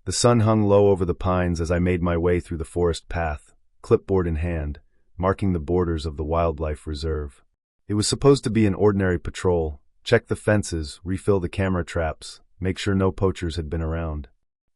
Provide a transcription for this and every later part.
The sun hung low over the pines as I made my way through the forest path, clipboard in hand, marking the borders of the wildlife reserve. It was supposed to be an ordinary patrol, check the fences, refill the camera traps, make sure no poachers had been around.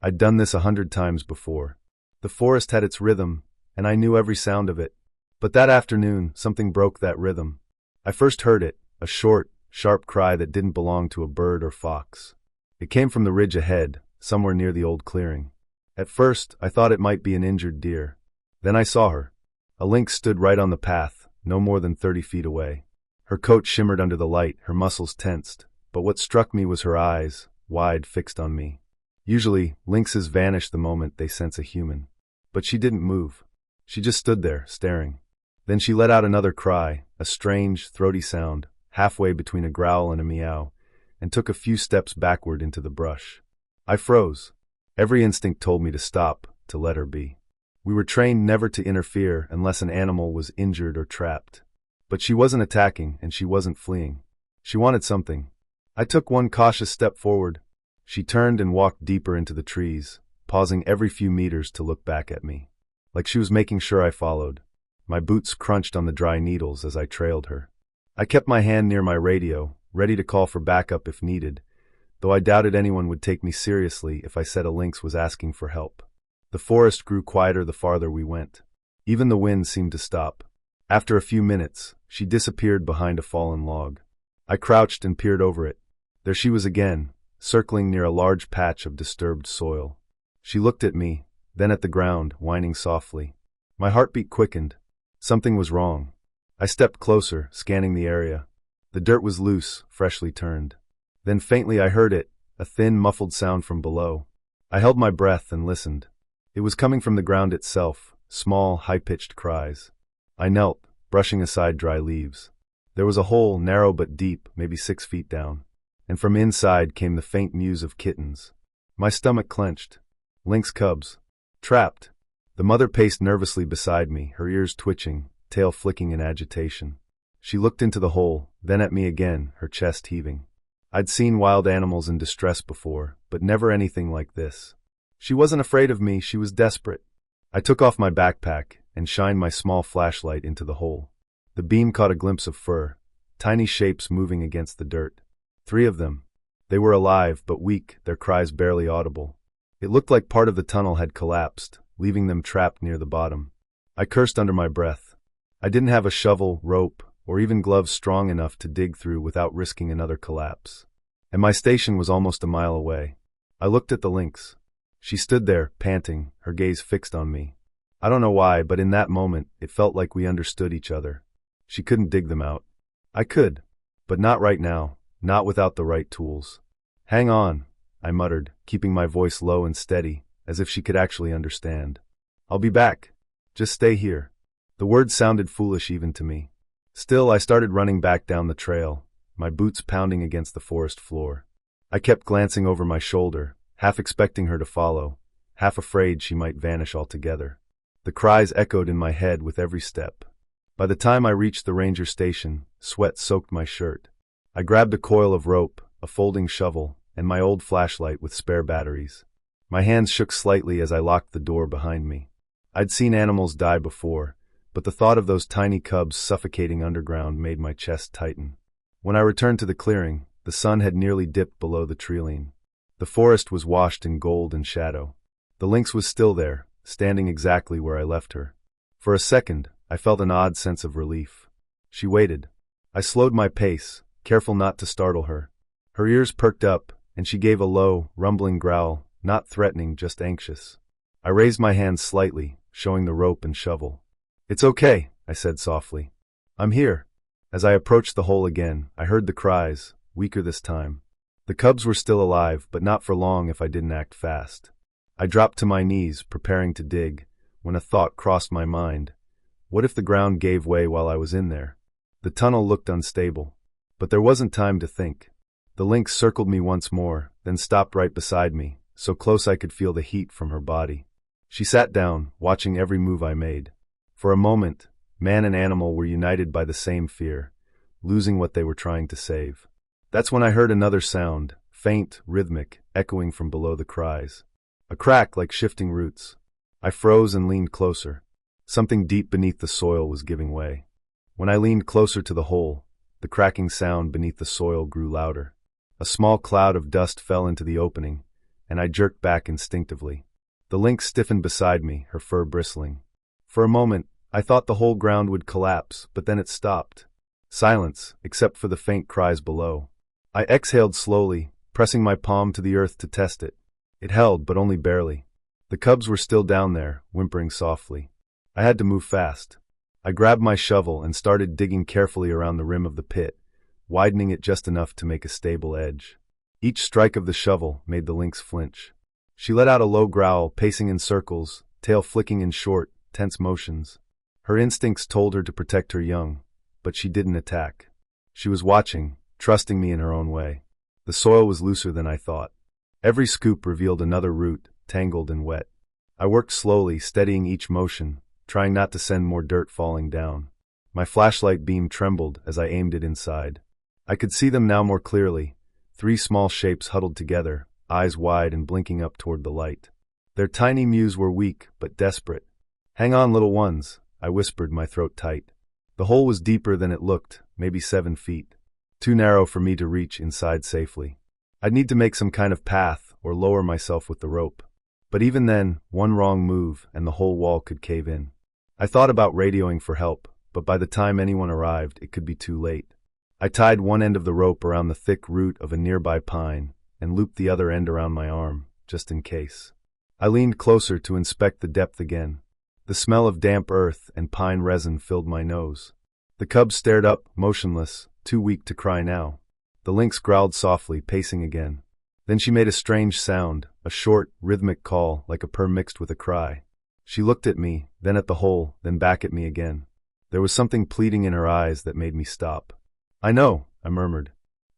I'd done this 100 times before. The forest had its rhythm, and I knew every sound of it. But that afternoon, something broke that rhythm. I first heard it, a short, sharp cry that didn't belong to a bird or fox. It came from the ridge ahead, somewhere near the old clearing. At first, I thought it might be an injured deer. Then I saw her. A lynx stood right on the path, no more than 30 feet away. Her coat shimmered under the light, her muscles tensed, but what struck me was her eyes, wide, fixed on me. Usually, lynxes vanish the moment they sense a human. But she didn't move. She just stood there, staring. Then she let out another cry, a strange, throaty sound, halfway between a growl and a meow, and took a few steps backward into the brush. I froze. Every instinct told me to stop, to let her be. We were trained never to interfere unless an animal was injured or trapped. But she wasn't attacking, and she wasn't fleeing. She wanted something. I took one cautious step forward. She turned and walked deeper into the trees, pausing every few meters to look back at me. Like she was making sure I followed. My boots crunched on the dry needles as I trailed her. I kept my hand near my radio, ready to call for backup if needed, though I doubted anyone would take me seriously if I said a lynx was asking for help. The forest grew quieter the farther we went. Even the wind seemed to stop. After a few minutes, she disappeared behind a fallen log. I crouched and peered over it. There she was again, circling near a large patch of disturbed soil. She looked at me, then at the ground, whining softly. My heartbeat quickened. Something was wrong. I stepped closer, scanning the area. The dirt was loose, freshly turned. Then faintly I heard it, a thin, muffled sound from below. I held my breath and listened. It was coming from the ground itself, small, high-pitched cries. I knelt, brushing aside dry leaves. There was a hole, narrow but deep, maybe 6 feet down. And from inside came the faint mews of kittens. My stomach clenched. Lynx cubs. Trapped. The mother paced nervously beside me, her ears twitching, tail flicking in agitation. She looked into the hole, then at me again, her chest heaving. I'd seen wild animals in distress before, but never anything like this. She wasn't afraid of me, she was desperate. I took off my backpack and shined my small flashlight into the hole. The beam caught a glimpse of fur, tiny shapes moving against the dirt. 3 of them. They were alive, but weak, their cries barely audible. It looked like part of the tunnel had collapsed, leaving them trapped near the bottom. I cursed under my breath. I didn't have a shovel, rope, or even gloves strong enough to dig through without risking another collapse. And my station was almost a mile away. I looked at the lynx. She stood there, panting, her gaze fixed on me. I don't know why, but in that moment, it felt like we understood each other. She couldn't dig them out. I could. But not right now, not without the right tools. Hang on, I muttered, keeping my voice low and steady, as if she could actually understand. I'll be back. Just stay here. The words sounded foolish even to me. Still, I started running back down the trail, my boots pounding against the forest floor. I kept glancing over my shoulder, half expecting her to follow, half afraid she might vanish altogether. The cries echoed in my head with every step. By the time I reached the ranger station, sweat soaked my shirt. I grabbed a coil of rope, a folding shovel, and my old flashlight with spare batteries. My hands shook slightly as I locked the door behind me. I'd seen animals die before, but the thought of those tiny cubs suffocating underground made my chest tighten. When I returned to the clearing, the sun had nearly dipped below the treeline. The forest was washed in gold and shadow. The lynx was still there, standing exactly where I left her. For a second, I felt an odd sense of relief. She waited. I slowed my pace, careful not to startle her. Her ears perked up, and she gave a low, rumbling growl, not threatening, just anxious. I raised my hands slightly, showing the rope and shovel. "It's okay," I said softly. "I'm here." As I approached the hole again, I heard the cries, weaker this time. The cubs were still alive, but not for long if I didn't act fast. I dropped to my knees, preparing to dig, when a thought crossed my mind. What if the ground gave way while I was in there? The tunnel looked unstable. But there wasn't time to think. The lynx circled me once more, then stopped right beside me, so close I could feel the heat from her body. She sat down, watching every move I made. For a moment, man and animal were united by the same fear, losing what they were trying to save. That's when I heard another sound, faint, rhythmic, echoing from below the cries. A crack like shifting roots. I froze and leaned closer. Something deep beneath the soil was giving way. When I leaned closer to the hole, the cracking sound beneath the soil grew louder. A small cloud of dust fell into the opening, and I jerked back instinctively. The lynx stiffened beside me, her fur bristling. For a moment, I thought the whole ground would collapse, but then it stopped. Silence, except for the faint cries below. I exhaled slowly, pressing my palm to the earth to test it. It held, but only barely. The cubs were still down there, whimpering softly. I had to move fast. I grabbed my shovel and started digging carefully around the rim of the pit, widening it just enough to make a stable edge. Each strike of the shovel made the lynx flinch. She let out a low growl, pacing in circles, tail flicking in short, tense motions. Her instincts told her to protect her young, but she didn't attack. She was watching, trusting me in her own way. The soil was looser than I thought. Every scoop revealed another root, tangled and wet. I worked slowly, steadying each motion, trying not to send more dirt falling down. My flashlight beam trembled as I aimed it inside. I could see them now more clearly, 3 small shapes huddled together, eyes wide and blinking up toward the light. Their tiny mews were weak, but desperate. "Hang on, little ones," I whispered, my throat tight. The hole was deeper than it looked, maybe 7 feet. Too narrow for me to reach inside safely. I'd need to make some kind of path or lower myself with the rope. But even then, one wrong move and the whole wall could cave in. I thought about radioing for help, but by the time anyone arrived, it could be too late. I tied one end of the rope around the thick root of a nearby pine and looped the other end around my arm, just in case. I leaned closer to inspect the depth again. The smell of damp earth and pine resin filled my nose. The cubs stared up, motionless, too weak to cry now. The lynx growled softly, pacing again. Then she made a strange sound, a short, rhythmic call, like a purr mixed with a cry. She looked at me, then at the hole, then back at me again. There was something pleading in her eyes that made me stop. "I know," I murmured.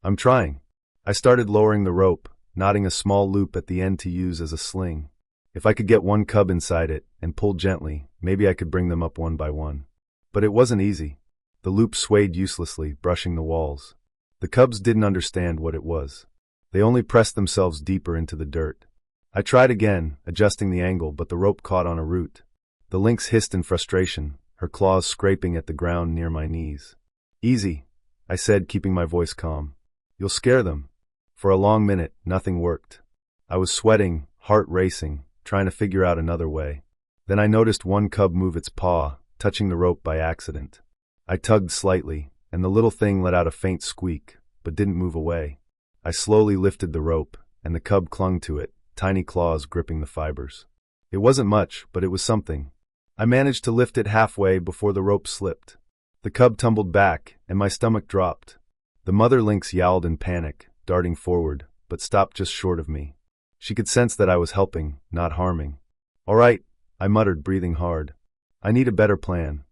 "I'm trying." I started lowering the rope, knotting a small loop at the end to use as a sling. If I could get one cub inside it and pull gently, maybe I could bring them up one by one. But it wasn't easy. The loop swayed uselessly, brushing the walls. The cubs didn't understand what it was. They only pressed themselves deeper into the dirt. I tried again, adjusting the angle, but the rope caught on a root. The lynx hissed in frustration, her claws scraping at the ground near my knees. "Easy," I said, keeping my voice calm. "You'll scare them." For a long minute, nothing worked. I was sweating, heart racing, trying to figure out another way. Then I noticed one cub move its paw, touching the rope by accident. I tugged slightly, and the little thing let out a faint squeak, but didn't move away. I slowly lifted the rope, and the cub clung to it, tiny claws gripping the fibers. It wasn't much, but it was something. I managed to lift it halfway before the rope slipped. The cub tumbled back, and my stomach dropped. The mother lynx yowled in panic, darting forward, but stopped just short of me. She could sense that I was helping, not harming. "All right," I muttered, breathing hard. "I need a better plan."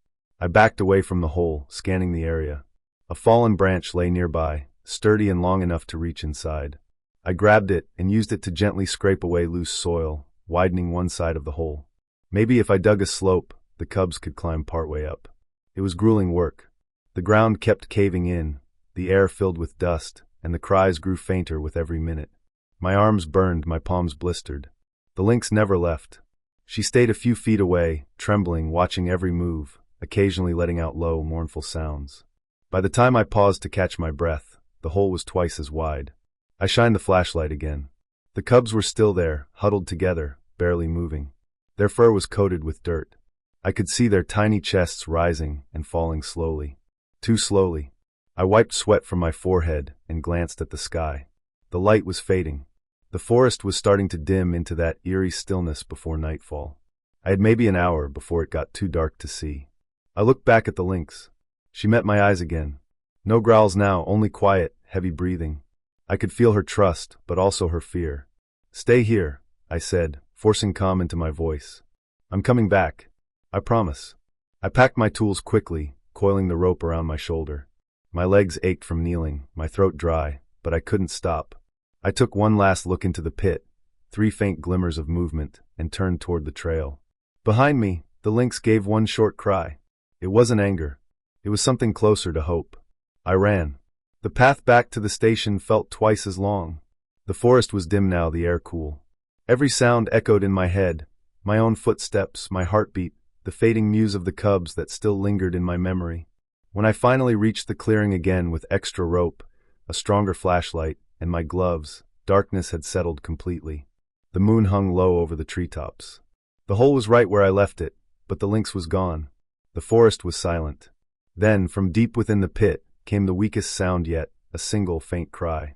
I backed away from the hole, scanning the area. A fallen branch lay nearby, sturdy and long enough to reach inside. I grabbed it and used it to gently scrape away loose soil, widening one side of the hole. Maybe if I dug a slope, the cubs could climb partway up. It was grueling work. The ground kept caving in, the air filled with dust, and the cries grew fainter with every minute. My arms burned, my palms blistered. The lynx never left. She stayed a few feet away, trembling, watching every move, occasionally letting out low, mournful sounds. By the time I paused to catch my breath, the hole was twice as wide. I shined the flashlight again. The cubs were still there, huddled together, barely moving. Their fur was coated with dirt. I could see their tiny chests rising and falling slowly. Too slowly. I wiped sweat from my forehead and glanced at the sky. The light was fading. The forest was starting to dim into that eerie stillness before nightfall. I had maybe an hour before it got too dark to see. I looked back at the lynx. She met my eyes again. No growls now, only quiet, heavy breathing. I could feel her trust, but also her fear. "Stay here," I said, forcing calm into my voice. "I'm coming back. I promise." I packed my tools quickly, coiling the rope around my shoulder. My legs ached from kneeling, my throat dry, but I couldn't stop. I took one last look into the pit, 3 faint glimmers of movement, and turned toward the trail. Behind me, the lynx gave one short cry. It wasn't anger. It was something closer to hope. I ran. The path back to the station felt twice as long. The forest was dim now, the air cool. Every sound echoed in my head, my own footsteps, my heartbeat, the fading mews of the cubs that still lingered in my memory. When I finally reached the clearing again with extra rope, a stronger flashlight, and my gloves, darkness had settled completely. The moon hung low over the treetops. The hole was right where I left it, but the lynx was gone. The forest was silent. Then, from deep within the pit, came the weakest sound yet, a single faint cry.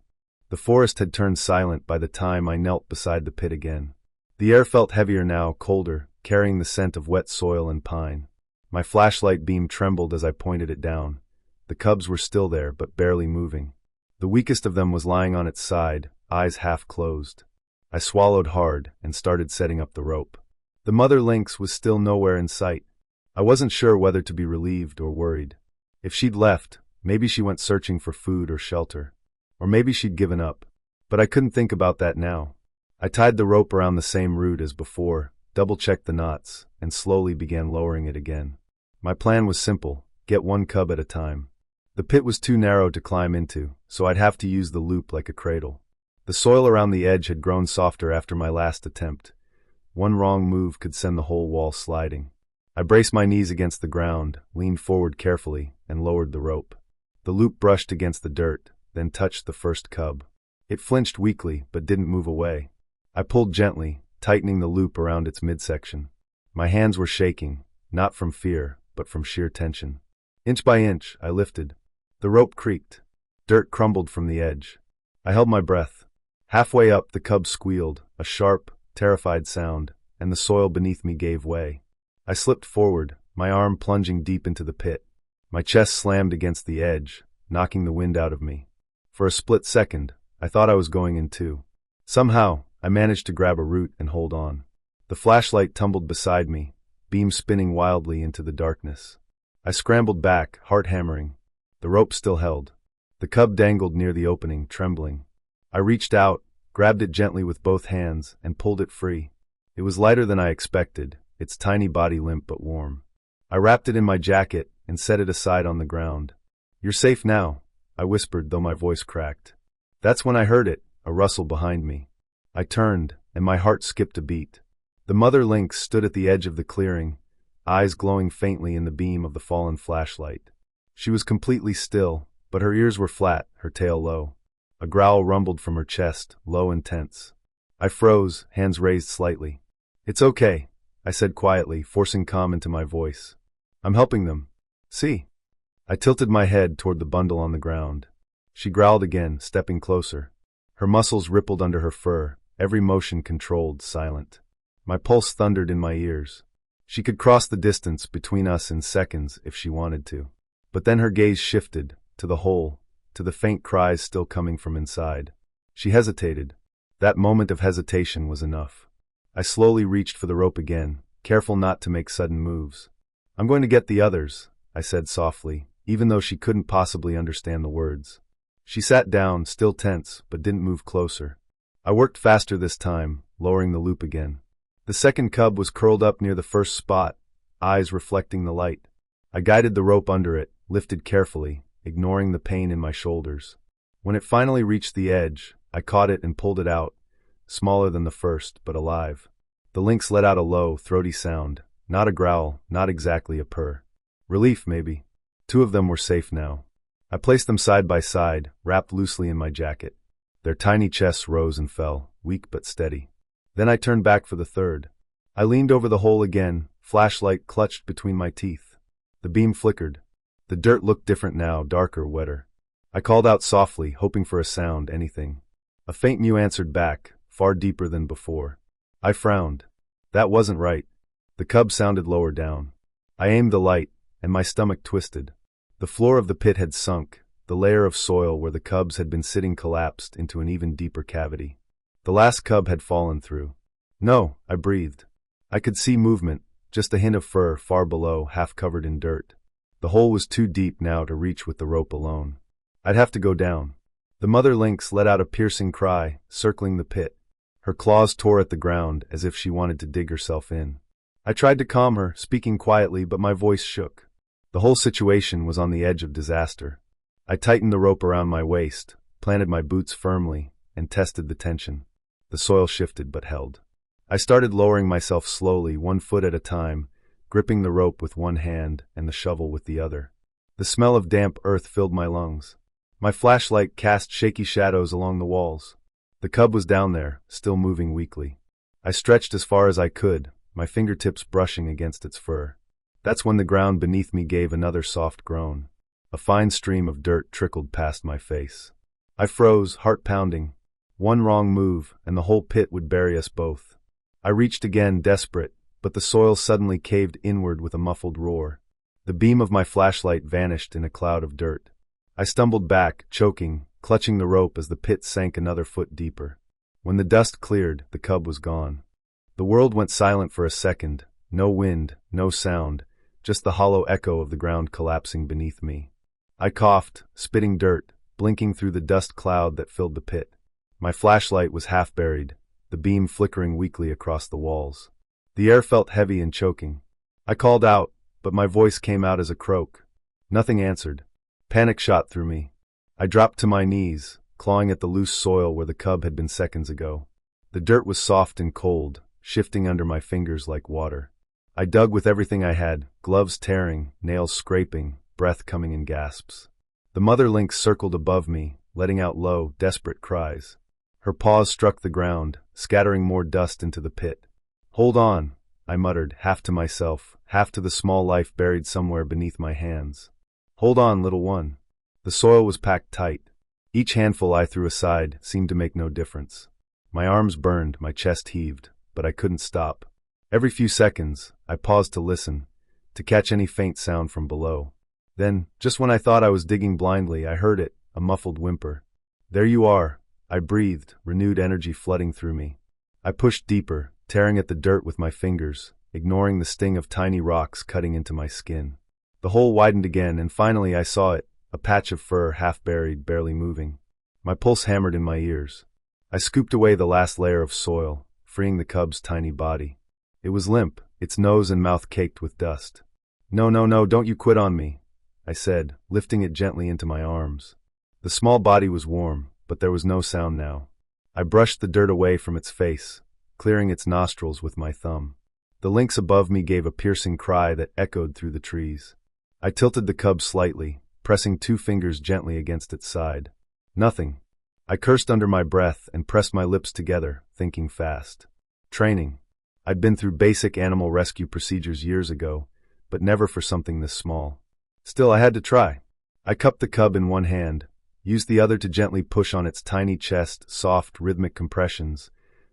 The forest had turned silent by the time I knelt beside the pit again. The air felt heavier now, colder, carrying the scent of wet soil and pine. My flashlight beam trembled as I pointed it down. The cubs were still there, but barely moving. The weakest of them was lying on its side, eyes half closed. I swallowed hard and started setting up the rope. The mother lynx was still nowhere in sight. I wasn't sure whether to be relieved or worried. If she'd left, maybe she went searching for food or shelter. Or maybe she'd given up. But I couldn't think about that now. I tied the rope around the same root as before, double-checked the knots, and slowly began lowering it again. My plan was simple: get one cub at a time. The pit was too narrow to climb into, so I'd have to use the loop like a cradle. The soil around the edge had grown softer after my last attempt. One wrong move could send the whole wall sliding. I braced my knees against the ground, leaned forward carefully, and lowered the rope. The loop brushed against the dirt, then touched the first cub. It flinched weakly, but didn't move away. I pulled gently, tightening the loop around its midsection. My hands were shaking, not from fear, but from sheer tension. Inch by inch, I lifted. The rope creaked. Dirt crumbled from the edge. I held my breath. Halfway up, the cub squealed, a sharp, terrified sound, and the soil beneath me gave way. I slipped forward, my arm plunging deep into the pit. My chest slammed against the edge, knocking the wind out of me. For a split second, I thought I was going in too. Somehow, I managed to grab a root and hold on. The flashlight tumbled beside me, beam spinning wildly into the darkness. I scrambled back, heart hammering. The rope still held. The cub dangled near the opening, trembling. I reached out, grabbed it gently with both hands, and pulled it free. It was lighter than I expected, its tiny body limp but warm. I wrapped it in my jacket and set it aside on the ground. "You're safe now," I whispered, though my voice cracked. That's when I heard it, a rustle behind me. I turned, and my heart skipped a beat. The mother lynx stood at the edge of the clearing, eyes glowing faintly in the beam of the fallen flashlight. She was completely still, but her ears were flat, her tail low. A growl rumbled from her chest, low and tense. I froze, hands raised slightly. "It's okay," I said quietly, forcing calm into my voice. "I'm helping them. See?" I tilted my head toward the bundle on the ground. She growled again, stepping closer. Her muscles rippled under her fur, every motion controlled, silent. My pulse thundered in my ears. She could cross the distance between us in seconds if she wanted to. But then her gaze shifted, to the hole, to the faint cries still coming from inside. She hesitated. That moment of hesitation was enough. I slowly reached for the rope again, careful not to make sudden moves. "I'm going to get the others," I said softly, even though she couldn't possibly understand the words. She sat down, still tense, but didn't move closer. I worked faster this time, lowering the loop again. The second cub was curled up near the first spot, eyes reflecting the light. I guided the rope under it, lifted carefully, ignoring the pain in my shoulders. When it finally reached the edge, I caught it and pulled it out, smaller than the first, but alive. The lynx let out a low, throaty sound, not a growl, not exactly a purr. Relief, maybe. 2 of them were safe now. I placed them side by side, wrapped loosely in my jacket. Their tiny chests rose and fell, weak but steady. Then I turned back for the third. I leaned over the hole again, flashlight clutched between my teeth. The beam flickered. The dirt looked different now, darker, wetter. I called out softly, hoping for a sound, anything. A faint mew answered back, far deeper than before. I frowned. That wasn't right. The cub sounded lower down. I aimed the light, and my stomach twisted. The floor of the pit had sunk, the layer of soil where the cubs had been sitting collapsed into an even deeper cavity. The last cub had fallen through. "No," I breathed. I could see movement, just a hint of fur far below, half covered in dirt. The hole was too deep now to reach with the rope alone. I'd have to go down. The mother lynx let out a piercing cry, circling the pit. Her claws tore at the ground as if she wanted to dig herself in. I tried to calm her, speaking quietly, but my voice shook. The whole situation was on the edge of disaster. I tightened the rope around my waist, planted my boots firmly, and tested the tension. The soil shifted but held. I started lowering myself slowly, 1 foot at a time, gripping the rope with one hand and the shovel with the other. The smell of damp earth filled my lungs. My flashlight cast shaky shadows along the walls. The cub was down there, still moving weakly. I stretched as far as I could, my fingertips brushing against its fur. That's when the ground beneath me gave another soft groan. A fine stream of dirt trickled past my face. I froze, heart pounding. One wrong move, and the whole pit would bury us both. I reached again, desperate, but the soil suddenly caved inward with a muffled roar. The beam of my flashlight vanished in a cloud of dirt. I stumbled back, choking, clutching the rope as the pit sank another foot deeper. When the dust cleared, the cub was gone. The world went silent for a second. No wind, no sound, just the hollow echo of the ground collapsing beneath me. I coughed, spitting dirt, blinking through the dust cloud that filled the pit. My flashlight was half buried, the beam flickering weakly across the walls. The air felt heavy and choking. I called out, but my voice came out as a croak. Nothing answered. Panic shot through me. I dropped to my knees, clawing at the loose soil where the cub had been seconds ago. The dirt was soft and cold, shifting under my fingers like water. I dug with everything I had, gloves tearing, nails scraping, breath coming in gasps. The mother lynx circled above me, letting out low, desperate cries. Her paws struck the ground, scattering more dust into the pit. "Hold on," I muttered, half to myself, half to the small life buried somewhere beneath my hands. "Hold on, little one." The soil was packed tight. Each handful I threw aside seemed to make no difference. My arms burned, my chest heaved, but I couldn't stop. Every few seconds, I paused to listen, to catch any faint sound from below. Then, just when I thought I was digging blindly, I heard it, a muffled whimper. "There you are," I breathed, renewed energy flooding through me. I pushed deeper, tearing at the dirt with my fingers, ignoring the sting of tiny rocks cutting into my skin. The hole widened again, and finally I saw it, a patch of fur half buried, barely moving. My pulse hammered in my ears. I scooped away the last layer of soil, freeing the cub's tiny body. It was limp, its nose and mouth caked with dust. "No, no, no, don't you quit on me," I said, lifting it gently into my arms. The small body was warm, but there was no sound now. I brushed the dirt away from its face, clearing its nostrils with my thumb. The lynx above me gave a piercing cry that echoed through the trees. I tilted the cub slightly, pressing 2 fingers gently against its side. Nothing. I cursed under my breath and pressed my lips together, thinking fast. Training. I'd been through basic animal rescue procedures years ago, but never for something this small. Still, I had to try. I cupped the cub in one hand, used the other to gently push on its tiny chest, soft, rhythmic compressions,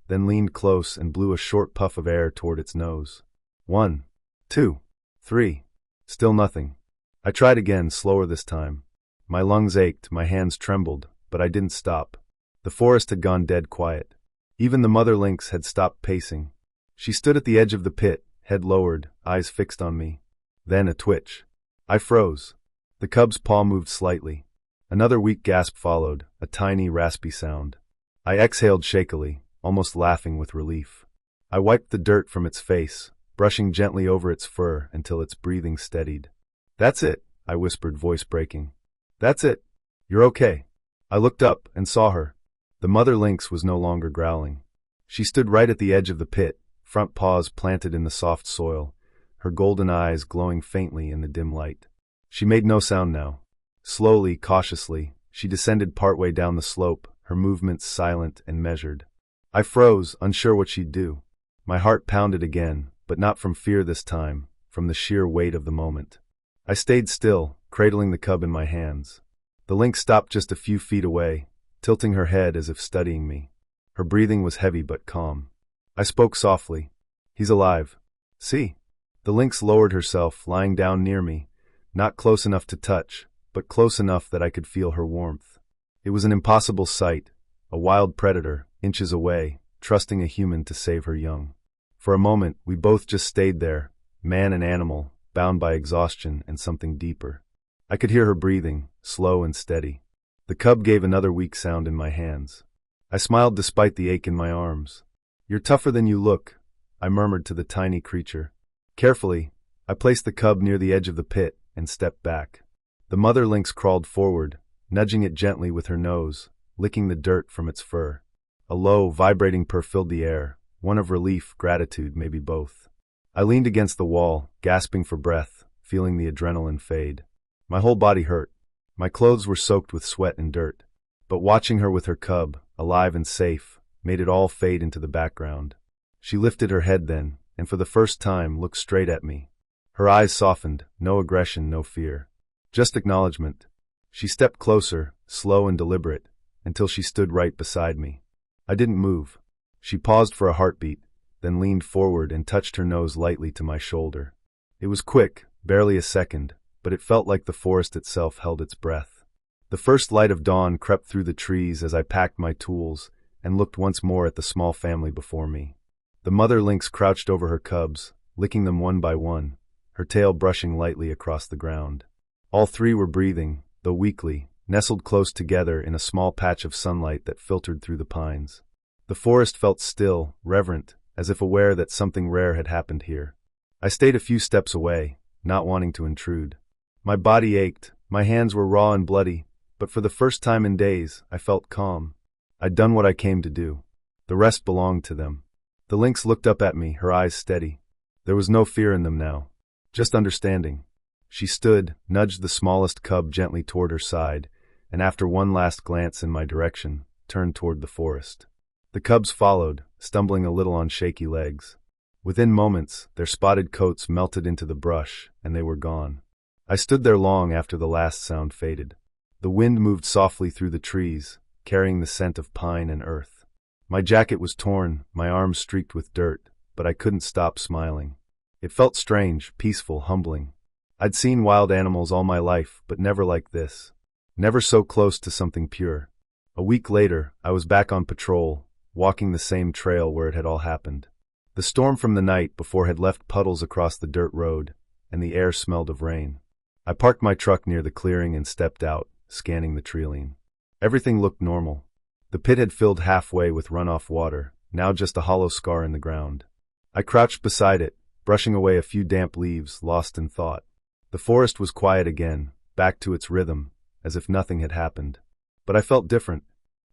then leaned close and blew a short puff of air toward its nose. 1, 2, 3. Still nothing. I tried again, slower this time. My lungs ached, my hands trembled, but I didn't stop. The forest had gone dead quiet. Even the mother lynx had stopped pacing. She stood at the edge of the pit, head lowered, eyes fixed on me. Then a twitch. I froze. The cub's paw moved slightly. Another weak gasp followed, a tiny, raspy sound. I exhaled shakily, almost laughing with relief. I wiped the dirt from its face, brushing gently over its fur until its breathing steadied. "That's it," I whispered, voice breaking. "That's it. You're okay." I looked up and saw her. The mother lynx was no longer growling. She stood right at the edge of the pit, front paws planted in the soft soil, her golden eyes glowing faintly in the dim light. She made no sound now. Slowly, cautiously, she descended partway down the slope, her movements silent and measured. I froze, unsure what she'd do. My heart pounded again, but not from fear this time, from the sheer weight of the moment. I stayed still, cradling the cub in my hands. The lynx stopped just a few feet away, tilting her head as if studying me. Her breathing was heavy but calm. I spoke softly. "He's alive. See?" The lynx lowered herself, lying down near me, not close enough to touch, but close enough that I could feel her warmth. It was an impossible sight, a wild predator, inches away, trusting a human to save her young. For a moment, we both just stayed there, man and animal, bound by exhaustion and something deeper. I could hear her breathing, slow and steady. The cub gave another weak sound in my hands. I smiled despite the ache in my arms. "You're tougher than you look," I murmured to the tiny creature. Carefully, I placed the cub near the edge of the pit and stepped back. The mother lynx crawled forward, nudging it gently with her nose, licking the dirt from its fur. A low, vibrating purr filled the air, one of relief, gratitude, maybe both. I leaned against the wall, gasping for breath, feeling the adrenaline fade. My whole body hurt. My clothes were soaked with sweat and dirt. But watching her with her cub, alive and safe, made it all fade into the background. She lifted her head then, and for the first time looked straight at me. Her eyes softened, no aggression, no fear. Just acknowledgement. She stepped closer, slow and deliberate, until she stood right beside me. I didn't move. She paused for a heartbeat, then leaned forward and touched her nose lightly to my shoulder. It was quick, barely a second, but it felt like the forest itself held its breath. The first light of dawn crept through the trees as I packed my tools and looked once more at the small family before me. The mother lynx crouched over her cubs, licking them one by one, her tail brushing lightly across the ground. All three were breathing, though weakly, nestled close together in a small patch of sunlight that filtered through the pines. The forest felt still, reverent, as if aware that something rare had happened here. I stayed a few steps away, not wanting to intrude. My body ached, my hands were raw and bloody, but for the first time in days, I felt calm. I'd done what I came to do. The rest belonged to them. The lynx looked up at me, her eyes steady. There was no fear in them now, just understanding. She stood, nudged the smallest cub gently toward her side, and after one last glance in my direction, turned toward the forest. The cubs followed, stumbling a little on shaky legs. Within moments, their spotted coats melted into the brush, and they were gone. I stood there long after the last sound faded. The wind moved softly through the trees, carrying the scent of pine and earth. My jacket was torn, my arms streaked with dirt, but I couldn't stop smiling. It felt strange, peaceful, humbling. I'd seen wild animals all my life, but never like this. Never so close to something pure. A week later, I was back on patrol, walking the same trail where it had all happened. The storm from the night before had left puddles across the dirt road, and the air smelled of rain. I parked my truck near the clearing and stepped out, scanning the treeline. Everything looked normal. The pit had filled halfway with runoff water, now just a hollow scar in the ground. I crouched beside it, brushing away a few damp leaves, lost in thought. The forest was quiet again, back to its rhythm, as if nothing had happened. But I felt different.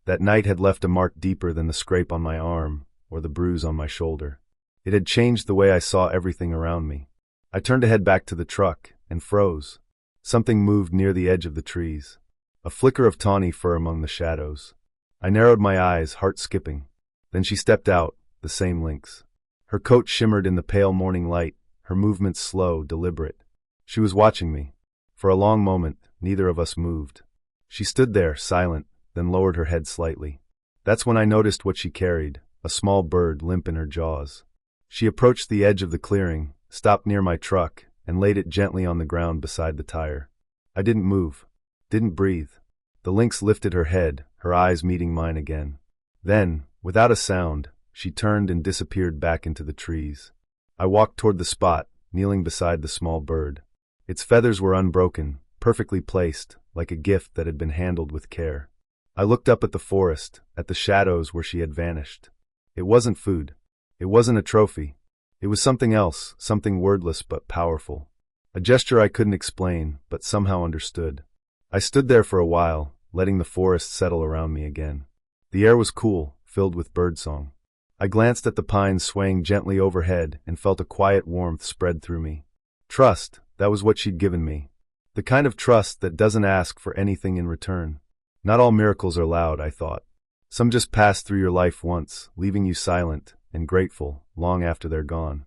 That night had left a mark deeper than the scrape on my arm or the bruise on my shoulder. It had changed the way I saw everything around me. I turned to head back to the truck and froze. Something moved near the edge of the trees. A flicker of tawny fur among the shadows. I narrowed my eyes, heart skipping. Then she stepped out, the same lynx. Her coat shimmered in the pale morning light, her movements slow, deliberate. She was watching me. For a long moment, neither of us moved. She stood there, silent, then lowered her head slightly. That's when I noticed what she carried, a small bird limp in her jaws. She approached the edge of the clearing, stopped near my truck, and laid it gently on the ground beside the tire. I didn't move, didn't breathe. The lynx lifted her head, her eyes meeting mine again. Then, without a sound, she turned and disappeared back into the trees. I walked toward the spot, kneeling beside the small bird. Its feathers were unbroken, perfectly placed, like a gift that had been handled with care. I looked up at the forest, at the shadows where she had vanished. It wasn't food. It wasn't a trophy. It was something else, something wordless but powerful. A gesture I couldn't explain, but somehow understood. I stood there for a while, letting the forest settle around me again. The air was cool, filled with birdsong. I glanced at the pines swaying gently overhead and felt a quiet warmth spread through me. Trust, that was what she'd given me. The kind of trust that doesn't ask for anything in return. Not all miracles are loud, I thought. Some just pass through your life once, leaving you silent and grateful long after they're gone.